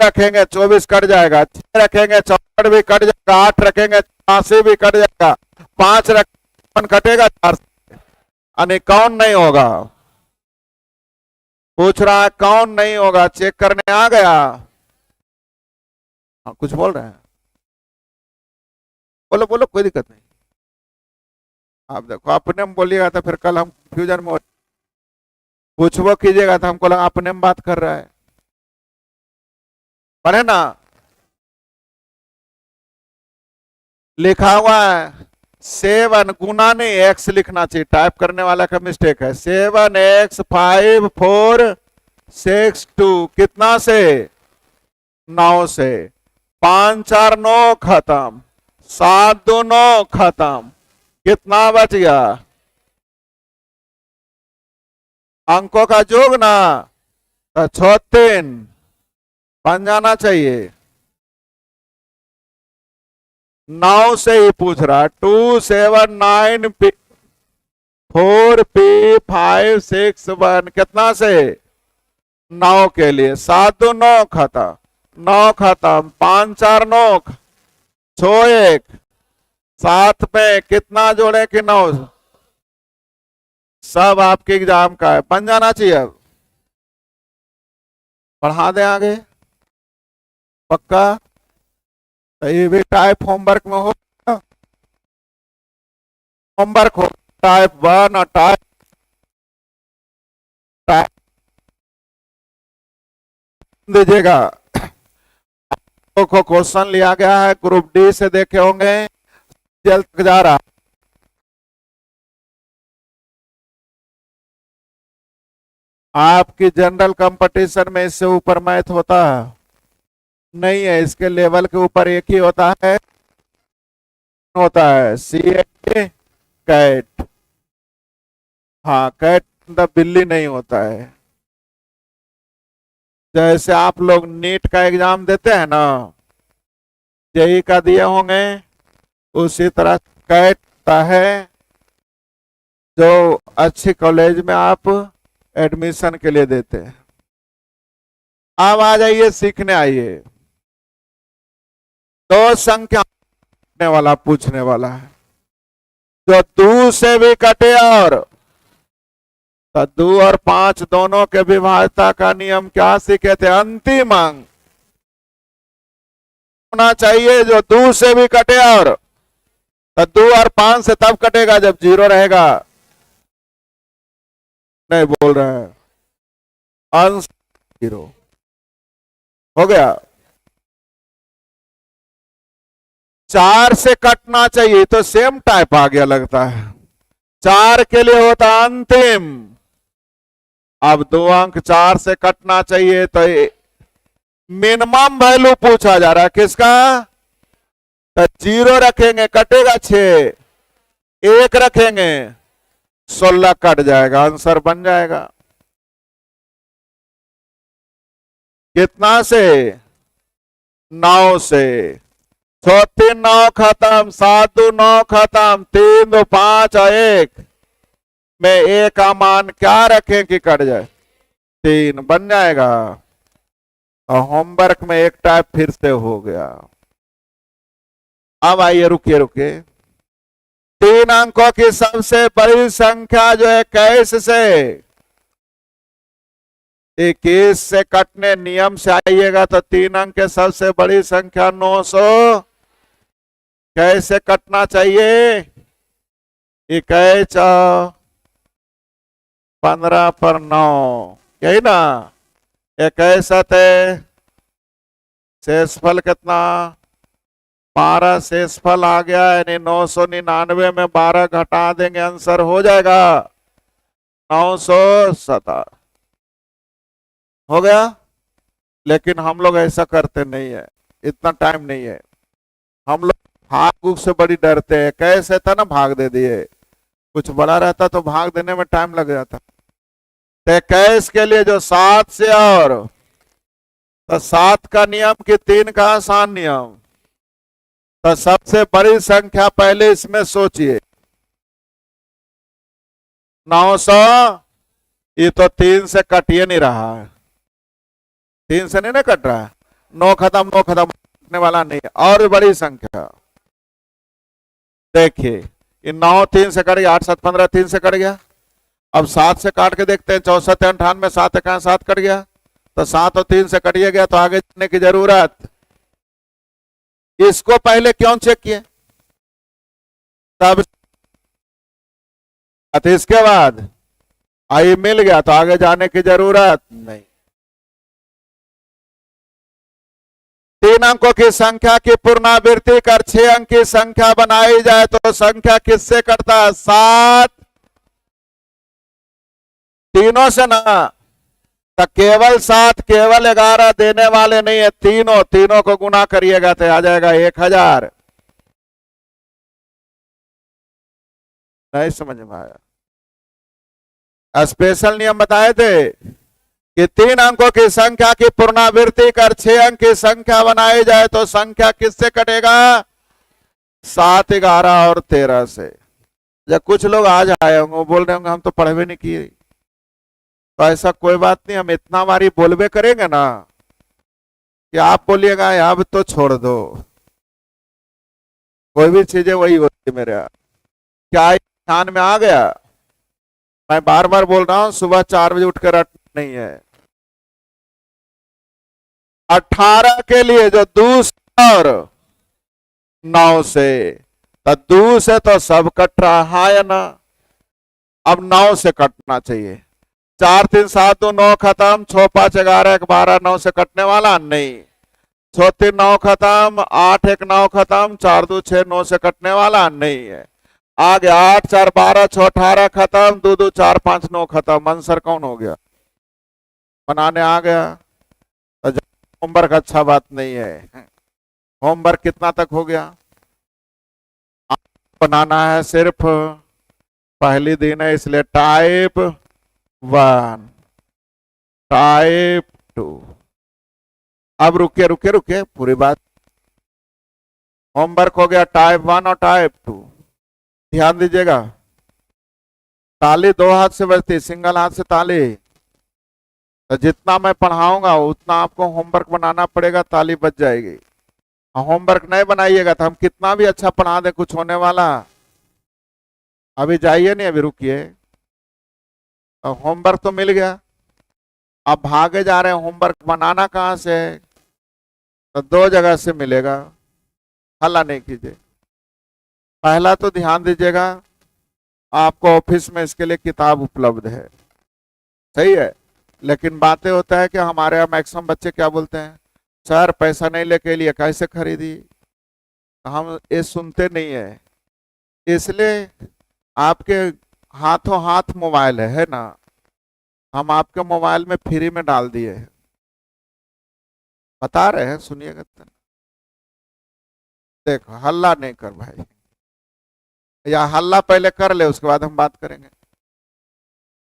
रखेंगे 24 कट जाएगा, 6 रखेंगे 64 भी कट जाएगा, 8 रखेंगे 88 भी कट जाएगा, 5 रखेंगे कटेगा 4 से। यानी कौन नहीं होगा? पूछ रहा है कौन नहीं होगा, चेक करने आ गया। हाँ कुछ बोल रहे हैं, बोलो बोलो, कोई दिक्कत नहीं। आप देखो अपने में बोलिएगा तो फिर कल हम कंफ्यूजन में कुछ वो कीजिएगा तो हमको लगा अपने में बात कर रहा है। पढ़े ना, लिखा हुआ है 7 गुना नहीं x लिखना चाहिए, टाइप करने वाला का मिस्टेक है। 7x 5 4 6 2 कितना से? 9 से। 5 4 9 खत्म, 7 2 9 खत्म, कितना बच गया? अंकों का जोग ना, तो 6 3 बन जाना चाहिए। 9 से ही पूछ रहा, 2 7 9 4 P 5 6 1 कितना से? 9 के लिए। 7 2 9 खत्म, 9 खत्म, 5 4 9 6 1 7 में कितना जोड़े कि 9? सब आपके एग्जाम का है, बन जाना चाहिए। अब पढ़ा दें आगे पक्का? तो ये भी टाइप होमवर्क में हो, होमवर्क हो टाइप 1 और टाइप दीजिएगा। को क्वेश्चन लिया गया है, ग्रुप डी से देखे होंगे, जल्द तक जा रहा। आपकी जनरल कंपटीशन में इससे ऊपर मैथ होता है नहीं है, इसके लेवल के ऊपर एक ही होता है CA कैट। हाँ कैट मतलब बिल्ली नहीं होता है। जैसे आप लोग नीट का एग्जाम देते हैं ना, जेई का दिए होंगे, उसी तरह कैट होता है, जो अच्छी कॉलेज में आप एडमिशन के लिए देते हैं। अब आ जाइए सीखने, आइए। 2 संख्या वाला पूछने वाला है, जो 2 से भी कटे और तो 2 और 5 दोनों के विभाज्यता का नियम क्या सीखे थे? अंतिम अंक होना चाहिए जो 2 से भी कटे, और तो 2 और 5 से तब कटेगा जब 0 रहेगा। नहीं बोल रहे हैं, आंसर 0 हो गया। 4 से कटना चाहिए, तो सेम टाइप आ गया लगता है। 4 के लिए होता अंतिम, अब 2 अंक 4 से कटना चाहिए, तो मिनिमम वैल्यू पूछा जा रहा है किसका? तो 0 रखेंगे कटेगा 6, 1 रखेंगे 16 कट जाएगा, आंसर बन जाएगा कितना से? 9 से। 6 3 9 खत्म, 7 2 9 खत्म, 3 2 5 और 1 में ए का मान क्या रखें कि कट जाए? 3 बन जाएगा। और होमवर्क में एक टाइप फिर से हो गया। अब आइए रुकिए रुकिए, 3 अंकों की सबसे बड़ी संख्या जो है 21 से 21 से कटने नियम से आइएगा तो 3 अंक के सबसे बड़ी संख्या 900 कैसे कटना चाहिए? 21 15 पर 9, यही ना? 21 शेषफल कितना? 12 शेषफल आ गया, यानी 999 में 12 घटा देंगे, आंसर हो जाएगा 907। हो गया। लेकिन हम लोग ऐसा करते नहीं है, इतना टाइम नहीं है। हम लोग भाग से बड़ी डरते हैं। कैसे था ना, भाग दे दिए, कुछ बड़ा रहता तो भाग देने में टाइम लग जाता। तो 21 के लिए जो 7 से और तो 7 का नियम कि 3 का आसान नियम। तो सबसे बड़ी संख्या पहले इसमें सोचिए, 900, ये तो 3 से कटिए नहीं रहा है, 3 से नहीं ना कट रहा है। 9 खत्म, 9 खत्म, कटने वाला नहीं है। और बड़ी संख्या देखिए, ये 9 3 से कट गया, 8 7 15 3 से कट गया। अब 7 से काट के देखते हैं, 64 98 7 1 7 कट गया, तो 7 और 3 से कटिए गया, तो आगे जाने की जरूरत। इसको पहले क्यों चेक किए? तब इसके बाद आई मिल गया तो आगे जाने की जरूरत नहीं। 3 अंकों की संख्या की पुनरावृत्ति कर 6 अंक की संख्या बनाई जाए तो संख्या किससे कटता है? 7 तीनों से ना, तो केवल 7 केवल 11 देने वाले नहीं है, तीनों को गुना करिएगा तो आ जाएगा 1000। नहीं समझ में आया? स्पेशल नियम बताए थे कि 3 अंकों की संख्या की पुनरावृत्ति कर 6 अंक की संख्या बनाई जाए तो संख्या किससे कटेगा? 7 11 और 13 से। जब कुछ लोग आज आए होंगे वो बोल रहे होंगे हम तो पढ़वे नहीं किए, तो ऐसा कोई बात नहीं, हम इतना बारी बोलबे करेंगे ना कि आप बोलिएगा अब तो छोड़ दो। कोई भी चीजें वही होती मेरे यहाँ। क्या ध्यान में आ गया? मैं बार बार बोल रहा हूं, सुबह 4 बजे उठकर रटना नहीं है। 18 के लिए जो 2 और 9 से, तो 2 से तो सब कट रहा है ना, अब 9 से कटना चाहिए। 4 3 7 2 9 खत्म, 6 5 11 1 12 9 से कटने वाला नहीं। 6 3 9 खत्म, 8 1 9 खत्म, 4 2 6 9 से कटने वाला नहीं है। आगे 8 4 12 6 18 खत्म, 2 2 4 5 9 खत्म, आंसर कौन हो गया? बनाने आ गया। तो होमवर्क अच्छा बात नहीं है। होमवर्क कितना तक हो गया? बनाना है सिर्फ पहली दिन है, इसलिए टाइप 1 टाइप 2। अब रुके रुके रुके, पूरी बात। होमवर्क हो गया टाइप 1 और टाइप 2। ध्यान दीजिएगा, ताली 2 हाथ से बजती, सिंगल हाथ से ताली। तो जितना मैं पढ़ाऊंगा उतना आपको होमवर्क बनाना पड़ेगा, ताली बज जाएगी। होमवर्क नहीं बनाइएगा तो हम कितना भी अच्छा पढ़ा दे, कुछ होने वाला? अभी जाइए नहीं, अभी रुकिए। होमवर्क तो मिल गया, अब भागे जा रहे हैं, होमवर्क बनाना कहाँ से है? तो 2 जगह से मिलेगा, हल्ला नहीं कीजिए। पहला तो ध्यान दीजिएगा, आपको ऑफिस में इसके लिए किताब उपलब्ध है, सही है। लेकिन बातें होता है कि हमारे यहाँ मैक्सिमम बच्चे क्या बोलते हैं, सर पैसा नहीं लेके लिए कैसे खरीदी? हम ये सुनते नहीं है। इसलिए आपके हाथों हाथ मोबाइल है ना, हम आपके मोबाइल में फ्री में डाल दिए हैं। बता रहे हैं, सुनिएगा तो। देखो हल्ला नहीं कर भाई, या हल्ला पहले कर ले उसके बाद हम बात करेंगे।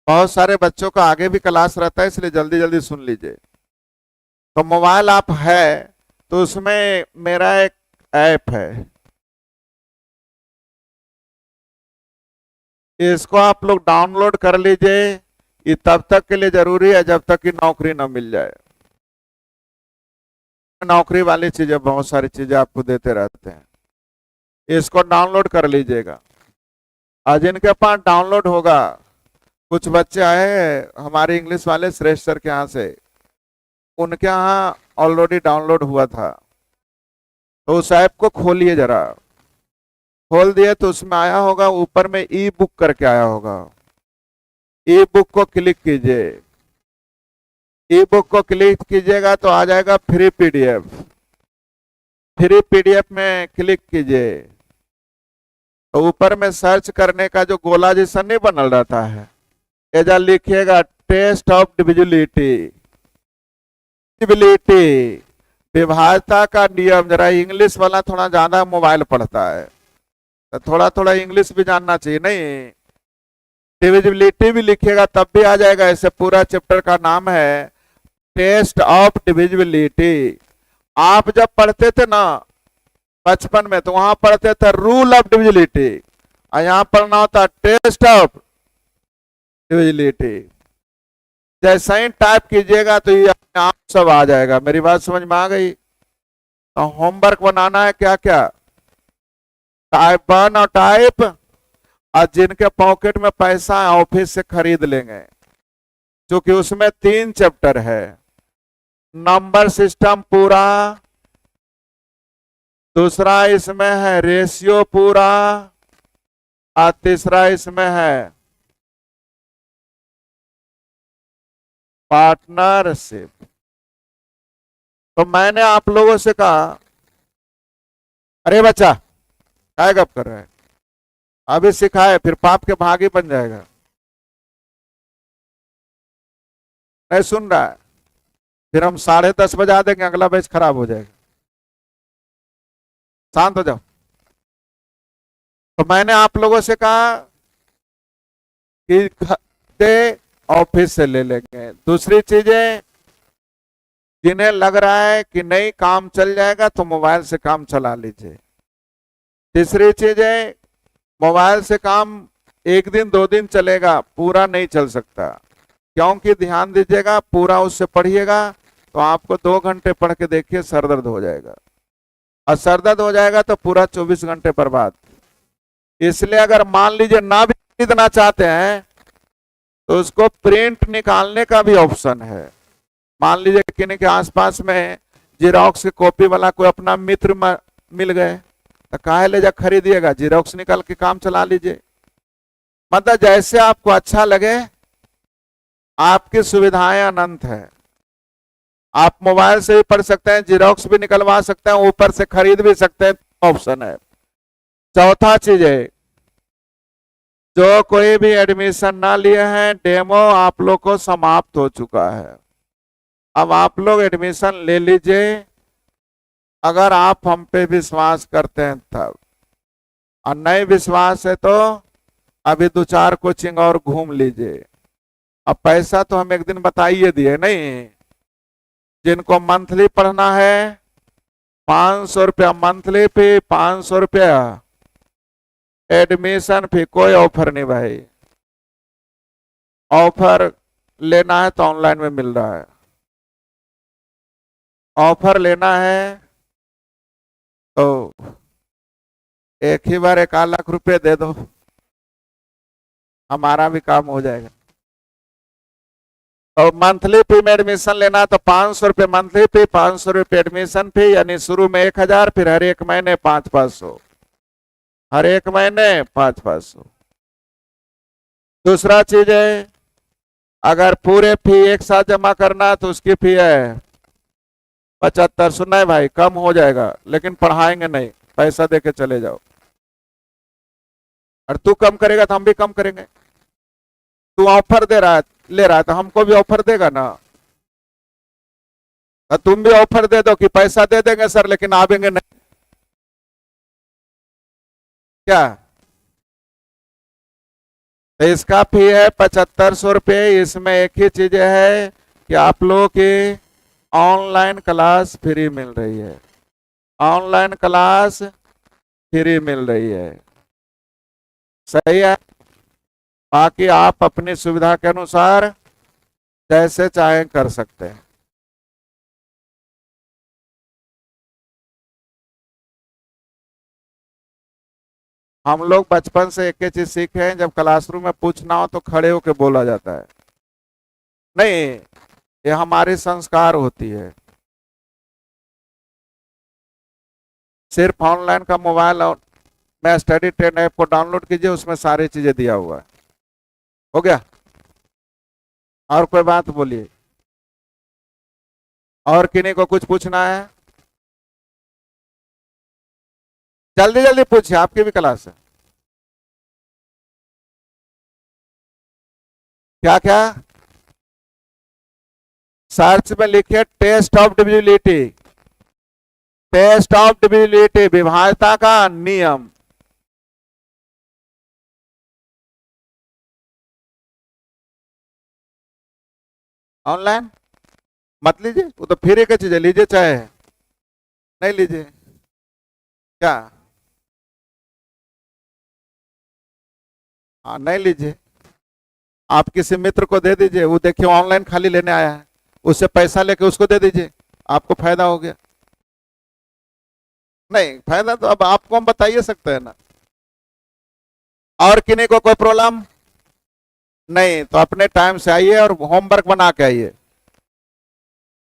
बहुत सारे बच्चों का आगे भी क्लास रहता है, इसलिए जल्दी जल्दी सुन लीजिए। तो मोबाइल आप है तो उसमें मेरा एक ऐप है, इसको आप लोग डाउनलोड कर लीजिए। ये तब तक के लिए जरूरी है जब तक कि नौकरी ना मिल जाए। नौकरी वाली चीजें, बहुत सारी चीजें आपको देते रहते हैं, इसको डाउनलोड कर लीजिएगा। आज जिनके पास डाउनलोड होगा, कुछ बच्चे आए हैं हमारे इंग्लिश वाले श्रेष्ठ सर के यहाँ से, उनके यहाँ ऑलरेडी डाउनलोड हुआ था। तो उस ऐप को खोलिए जरा, खोल दिए तो उसमें आया होगा, ऊपर में ई बुक करके आया होगा, ई बुक को क्लिक कीजिए। ई बुक को क्लिक कीजिएगा तो आ जाएगा फ्री पीडीएफ। फ्री पीडीएफ में क्लिक कीजिए तो ऊपर में सर्च करने का जो गोला जैसा नहीं बनल रहता है, एजा लिखिएगा टेस्ट ऑफ डिविजिबिलिटी, डिविजिबिलिटी विभाज्यता का नियम। जरा इंग्लिश वाला थोड़ा ज्यादा मोबाइल पढ़ता है तो थोड़ा थोड़ा इंग्लिश भी जानना चाहिए नहीं। डिविजिबिलिटी भी लिखिएगा तब भी आ जाएगा। ऐसे पूरा चैप्टर का नाम है टेस्ट ऑफ डिविजिबिलिटी। आप जब पढ़ते थे ना बचपन में, तो वहां पढ़ते थे रूल ऑफ डिविजिबिलिटी, और यहां पढ़ना होता टेस्ट ऑफ डिविजिबिलिटी। जैसा ही टाइप कीजिएगा तो ये अपने आप सब आ जाएगा। मेरी बात समझ में आ गई? तो होमवर्क बनाना है क्या क्या, टाइप 1 और टाइप, और जिनके पॉकेट में पैसा है ऑफिस से खरीद लेंगे, क्योंकि उसमें 3 चैप्टर है। नंबर सिस्टम पूरा, दूसरा इसमें है रेशियो पूरा, और तीसरा इसमें है पार्टनरशिप। तो मैंने आप लोगों से कहा, अरे बच्चा क्या गप कर रहा है, अभी सिखाए फिर पाप के भागी बन जाएगा। नहीं सुन रहा है, फिर हम 10:30 बजा देंगे, अगला बैच खराब हो जाएगा। शांत हो जाओ। तो मैंने आप लोगों से कहा कि ऑफिस से ले लेंगे। दूसरी चीजें, जिन्हें लग रहा है कि नहीं काम चल जाएगा तो मोबाइल से काम चला लीजिए। तीसरी चीज है, मोबाइल से काम 1 दिन 2 दिन चलेगा, पूरा नहीं चल सकता। क्योंकि ध्यान दीजिएगा, पूरा उससे पढ़िएगा तो आपको 2 घंटे पढ़ के देखिए सर दर्द हो जाएगा, और सर दर्द हो जाएगा तो पूरा 24 घंटे बर्बाद। इसलिए अगर मान लीजिए ना भी खरीदना चाहते हैं तो उसको प्रिंट निकालने का भी ऑप्शन है। मान लीजिए किन्हीं के आसपास में जेरॉक्स की कॉपी वाला कोई अपना मित्र मिल गए, तो काहे ले जा खरीदिएगा, जेरॉक्स निकाल के काम चला लीजिए। मतलब जैसे आपको अच्छा लगे, आपकी सुविधाएं अनंत है। आप मोबाइल से भी पढ़ सकते हैं, जेरॉक्स भी निकलवा सकते हैं, ऊपर से खरीद भी सकते हैं, ऑप्शन है। चौथा चीज है, जो कोई भी एडमिशन ना लिए हैं, डेमो आप लोग को समाप्त हो चुका है। अब आप लोग एडमिशन ले लीजिए, अगर आप हम पे विश्वास करते हैं तब, और नहीं विश्वास है तो अभी 2-4 कोचिंग और घूम लीजिए। अब पैसा तो हम एक दिन बताइए दिए नहीं। जिनको मंथली पढ़ना है 500 रुपया मंथली फी, 500 रुपया एडमिशन फी, कोई ऑफर नहीं भाई। ऑफर लेना है तो ऑनलाइन में मिल रहा है। ऑफर लेना है तो एक ही बार 1 लाख रुपए दे दो, हमारा भी काम हो जाएगा। और मंथली फी में एडमिशन लेना तो 500 रुपये मंथली फी, 500 रुपये एडमिशन फी, यानी शुरू में 1000, फिर हर एक महीने 500-500, हर एक महीने 500-500। दूसरा चीज है, अगर पूरे फी एक साथ जमा करना तो उसकी फी है 75। सुना है भाई, कम हो जाएगा, लेकिन पढ़ाएंगे नहीं, पैसा देके चले जाओ। और तू कम करेगा तो हम भी कम करेंगे। तू ऑफर दे रहा है, ले रहा है, तो हमको भी ऑफर देगा ना। तो तुम भी ऑफर दे दो कि पैसा दे देंगे सर लेकिन आवेंगे नहीं, क्या? तो इसका फी है 7500 रुपये। इसमें एक ही चीज है कि आप लोगों की ऑनलाइन क्लास फ्री मिल रही है, ऑनलाइन क्लास फ्री मिल रही है, सही है। बाकी आप अपनी सुविधा के अनुसार जैसे चाहें कर सकते हैं। हम लोग बचपन से एक ही चीज सीखे हैं, जब क्लासरूम में पूछना हो तो खड़े होकर बोला जाता है। नहीं, ये हमारी संस्कार होती है। सिर्फ ऑनलाइन का मोबाइल और मैं स्टडी ट्रेन ऐप को डाउनलोड कीजिए, उसमें सारी चीजें दिया हुआ है। हो गया? और कोई बात बोलिए, और किन्हीं को कुछ पूछना है? जल्दी जल्दी पूछिए, आपकी भी क्लास है। क्या क्या? सर्च में लिखिए test of divisibility, test of divisibility, विभाज्यता का नियम। ऑनलाइन मत लीजिए, वो तो फ्री की चीज है, लीजिए चाहे नहीं लीजिए। क्या? हाँ, नहीं लीजिए। आप किसी मित्र को दे दीजिए, वो देखिए ऑनलाइन खाली लेने आया है, उससे पैसा लेके उसको दे दीजिए, आपको फायदा हो गया। नहीं, फायदा तो अब आपको हम बता ही सकते हैं ना। और किन्हीं को कोई प्रॉब्लम नहीं, तो अपने टाइम से आइए और होमवर्क बना के आइए,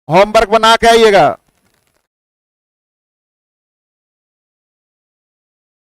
होमवर्क बना के आइएगा।